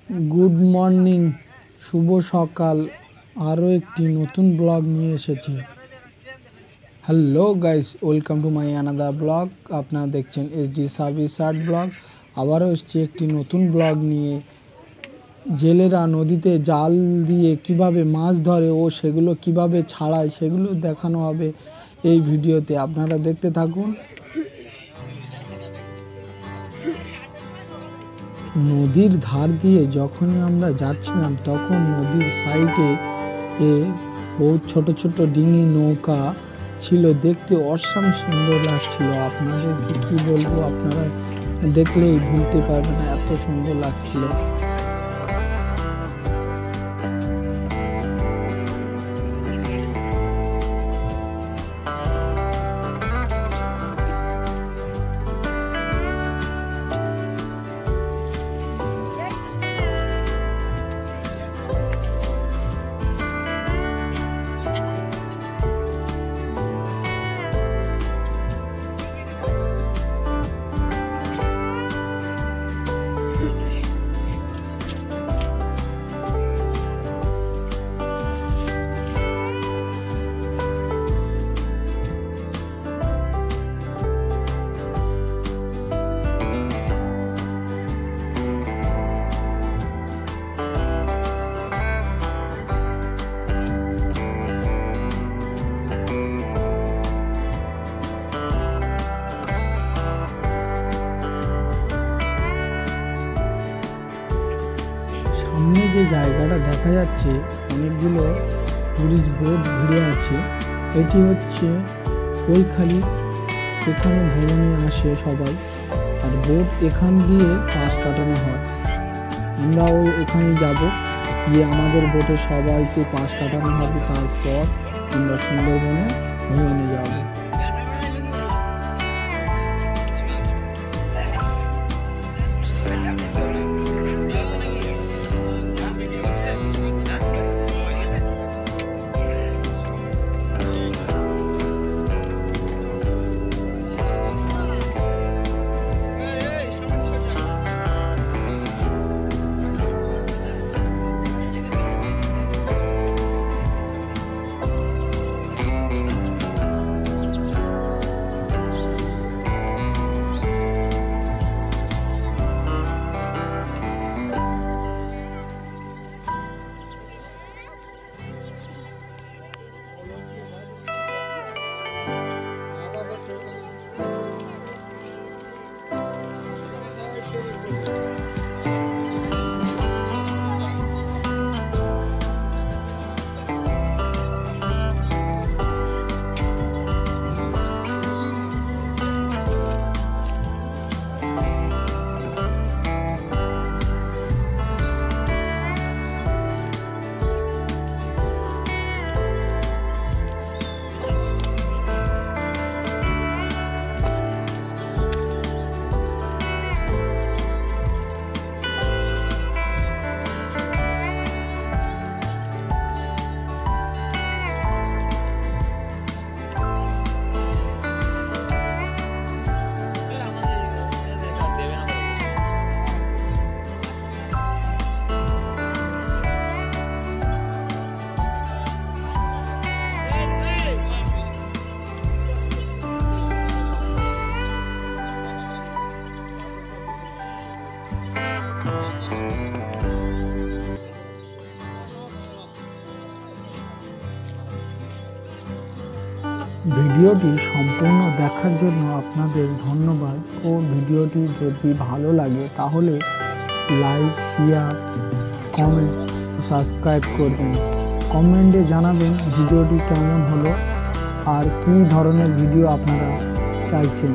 Good morning, শুভ সকাল। আরও একটি নতুন ব্লগ নিয়ে এসেছি। Hello guys, welcome to my another blog. আপনারা দেখছেন SD সার্ভিস আর্ট ব্লগ। আবারও এসেছি একটি নতুন ব্লগ নিয়ে। জেলেরা নদীতে জাল দিয়ে কিভাবে মাছ ধরে ও সেগুলো কিভাবে ছাড়ায় সেগুলো দেখানো হবে এই ভিডিওতে। আপনারা দেখতে থাকুন। নদীর ধার দিয়ে যখনই আমরা যাচ্ছিলাম তখন নদীর সাইডে বহুত ছোট ছোট ডিঙি নৌকা ছিল, দেখতে অসাম সুন্দর লাগছিল। আপনাদেরকে কি বলবো, আপনারা দেখলেই ভুলতে পারবেন না, এত সুন্দর লাগছিল। সামনে যে জায়গাটা দেখা যাচ্ছে অনেকগুলো টুরিস্ট বোট ঘুরে আছে, এটি হচ্ছে কৈখালী। এখানে ভ্রমণে আসে সবাই, আর বোট এখান দিয়ে পাশ কাটানো হয়। আমরাও এখানেই যাব, গিয়ে আমাদের বোটে সবাইকে পাশ কাটানো হবে, তারপর আমরা সুন্দরবনে ভ্রমণে যাব। ভিডিওটি সম্পূর্ণ দেখার জন্য আপনাদের ধন্যবাদ। ও ভিডিওটি যদি ভালো লাগে তাহলে লাইক, শেয়ার, কমেন্ট, সাবস্ক্রাইব করবেন। কমেন্টে জানাবেন ভিডিওটি কেমন হলো আর কী ধরনের ভিডিও আপনারা চাইছেন।